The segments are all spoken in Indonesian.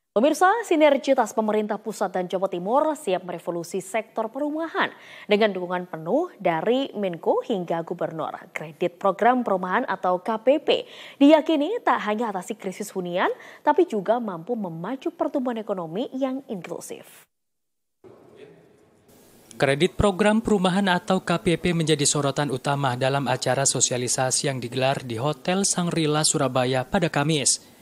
Pemirsa, sinergitas pemerintah pusat dan Jawa Timur siap merevolusi sektor perumahan dengan dukungan penuh dari Menko hingga Gubernur. Kredit Program Perumahan atau KPP diyakini tak hanya atasi krisis hunian, tapi juga mampu memacu pertumbuhan ekonomi yang inklusif. Kredit Program Perumahan atau KPP menjadi sorotan utama dalam acara sosialisasi yang digelar di Hotel Shangri-La Surabaya pada Kamis.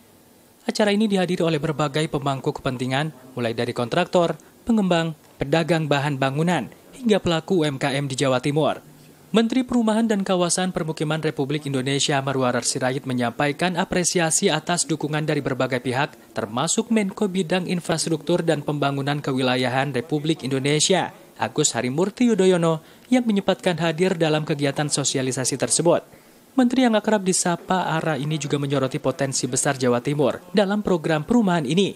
Acara ini dihadiri oleh berbagai pemangku kepentingan, mulai dari kontraktor, pengembang, pedagang bahan bangunan, hingga pelaku UMKM di Jawa Timur. Menteri Perumahan dan Kawasan Permukiman Republik Indonesia Marwarar Sirait menyampaikan apresiasi atas dukungan dari berbagai pihak, termasuk Menko Bidang Infrastruktur dan Pembangunan Kewilayahan Republik Indonesia, Agus Harimurti Yudhoyono, yang menyempatkan hadir dalam kegiatan sosialisasi tersebut. Menteri yang akrab disapa Ara ini juga menyoroti potensi besar Jawa Timur dalam program perumahan ini.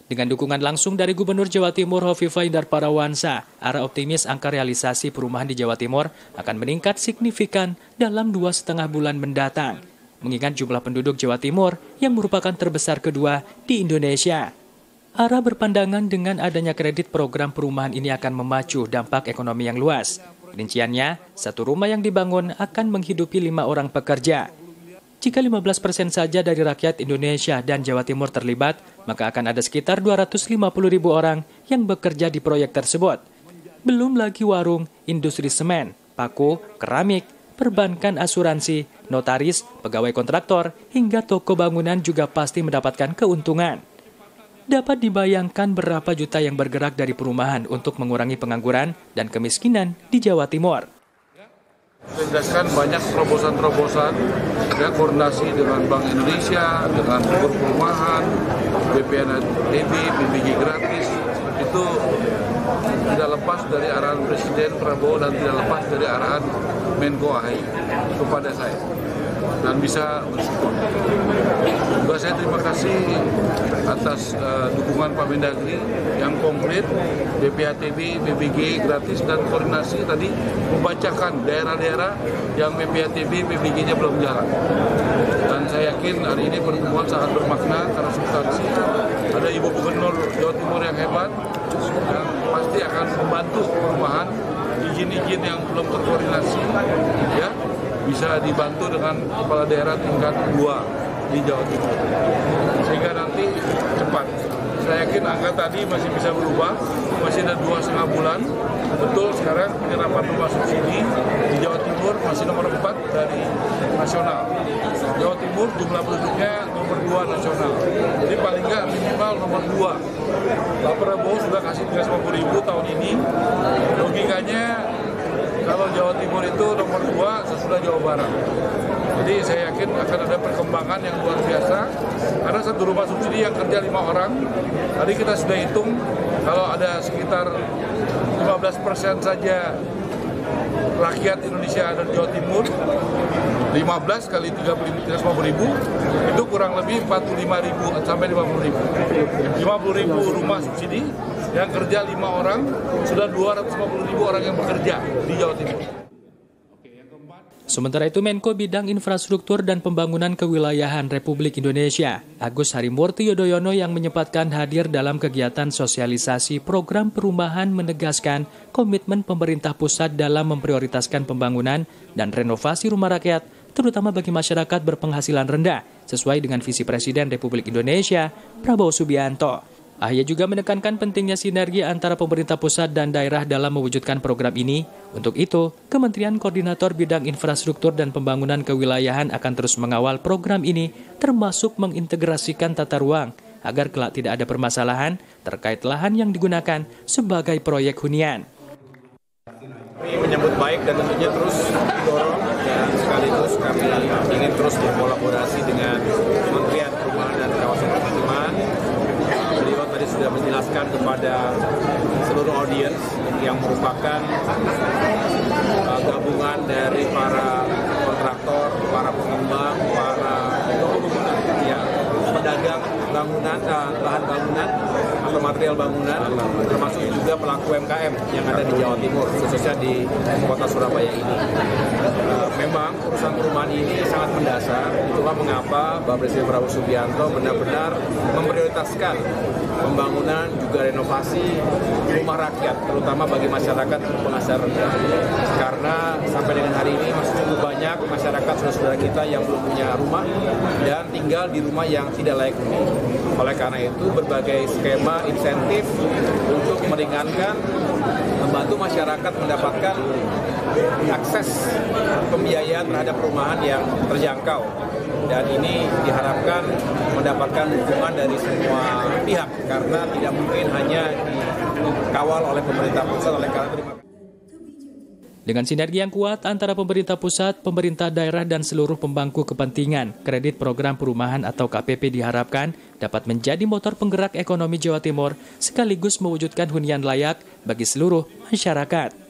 Dengan dukungan langsung dari Gubernur Jawa Timur Hovifah Indar Parawansa, Ara optimis angka realisasi perumahan di Jawa Timur akan meningkat signifikan dalam 2,5 bulan mendatang, mengingat jumlah penduduk Jawa Timur yang merupakan terbesar kedua di Indonesia. Ara berpandangan dengan adanya kredit program perumahan ini akan memacu dampak ekonomi yang luas. Rinciannya, satu rumah yang dibangun akan menghidupi 5 orang pekerja. Jika 15% saja dari rakyat Indonesia dan Jawa Timur terlibat, maka akan ada sekitar 250.000 orang yang bekerja di proyek tersebut. Belum lagi warung, industri semen, paku, keramik, perbankan asuransi, notaris, pegawai kontraktor, hingga toko bangunan juga pasti mendapatkan keuntungan. Dapat dibayangkan berapa juta yang bergerak dari perumahan untuk mengurangi pengangguran dan kemiskinan di Jawa Timur. Berdasarkan banyak terobosan-terobosan, koordinasi dengan Bank Indonesia, dengan Gubernur Perumahan, BPNTB, BPG gratis, itu tidak lepas dari arahan Presiden Prabowo dan tidak lepas dari arahan Menko AHY kepada saya. Dan bisa bersyukur. Juga saya terima kasih atas dukungan Pak Mendagri yang komplit, BPHTB, BPG gratis, dan koordinasi tadi membacakan daerah-daerah yang BPHTB, BPG-nya belum jalan. Dan saya yakin hari ini pertemuan sangat bermakna karena substansi. Ada Ibu Gubernur Jawa Timur yang hebat, yang pasti akan membantu perumahan, izin-izin yang belum terkoordinasi, ya, bisa dibantu dengan kepala daerah tingkat 2 di Jawa Timur. Sehingga nanti cepat. Saya yakin angka tadi masih bisa berubah, masih ada 2,5 bulan. Betul sekarang penyerapan rumah subsidi di Jawa Timur masih nomor 4 dari nasional. Jawa Timur jumlah penduduknya nomor 2 nasional. Jadi paling nggak minimal nomor 2. Pak Prabowo sudah kasih 350.000 tahun ini. Logikanya kalau Jawa Timur itu nomor 2 sesudah Jawa Barat. Jadi saya yakin akan ada perkembangan yang luar biasa. Karena satu rumah subsidi yang kerja 5 orang, tadi kita sudah hitung kalau ada sekitar 15% saja rakyat Indonesia ada di Jawa Timur, 15 kali 350.000 itu kurang lebih 45.000 sampai 50.000. 50.000 rumah subsidi yang kerja 5 orang, sudah 250.000 orang yang bekerja di Jawa Timur. Sementara itu, Menko Bidang Infrastruktur dan Pembangunan Kewilayahan Republik Indonesia, Agus Harimurti Yudhoyono, yang menyempatkan hadir dalam kegiatan sosialisasi program perumahan menegaskan komitmen pemerintah pusat dalam memprioritaskan pembangunan dan renovasi rumah rakyat, terutama bagi masyarakat berpenghasilan rendah, sesuai dengan visi Presiden Republik Indonesia, Prabowo Subianto. AHY juga menekankan pentingnya sinergi antara pemerintah pusat dan daerah dalam mewujudkan program ini. Untuk itu, Kementerian Koordinator Bidang Infrastruktur dan Pembangunan Kewilayahan akan terus mengawal program ini, termasuk mengintegrasikan tata ruang, agar kelak tidak ada permasalahan terkait lahan yang digunakan sebagai proyek hunian. Kami menyambut baik dan tentunya terus didorong, dan sekaligus kami ingin terus berkolaborasi dengan Kementerian Perumahan dan Kawasan Permukiman. Beliau tadi sudah menjelaskan kepada seluruh audiens yang merupakan gabungan dari para kontraktor, para pengembang, para pedagang bangunan, bahan bangunan atau material bangunan, termasuk juga pelaku UMKM yang ada di Jawa Timur, khususnya di kota Surabaya ini. Memang urusan perumahan ini sangat mendasar, itulah mengapa Bapak Presiden Prabowo Subianto benar-benar memprioritaskan pembangunan juga renovasi rumah rakyat, terutama bagi masyarakat penghasilan rendah. Karena sampai dengan hari ini masih cukup banyak masyarakat saudara-saudara kita yang belum punya rumah dan tinggal di rumah yang tidak layak huni. Oleh karena itu, berbagai skema insentif untuk meringankan, membantu masyarakat mendapatkan akses pembiayaan terhadap perumahan yang terjangkau. Dan ini diharapkan mendapatkan dukungan dari semua pihak, karena tidak mungkin hanya dikawal oleh pemerintah pusat. Oleh karena itu, Dengan sinergi yang kuat antara pemerintah pusat, pemerintah daerah, dan seluruh pemangku kepentingan, kredit program perumahan atau KPP diharapkan dapat menjadi motor penggerak ekonomi Jawa Timur sekaligus mewujudkan hunian layak bagi seluruh masyarakat.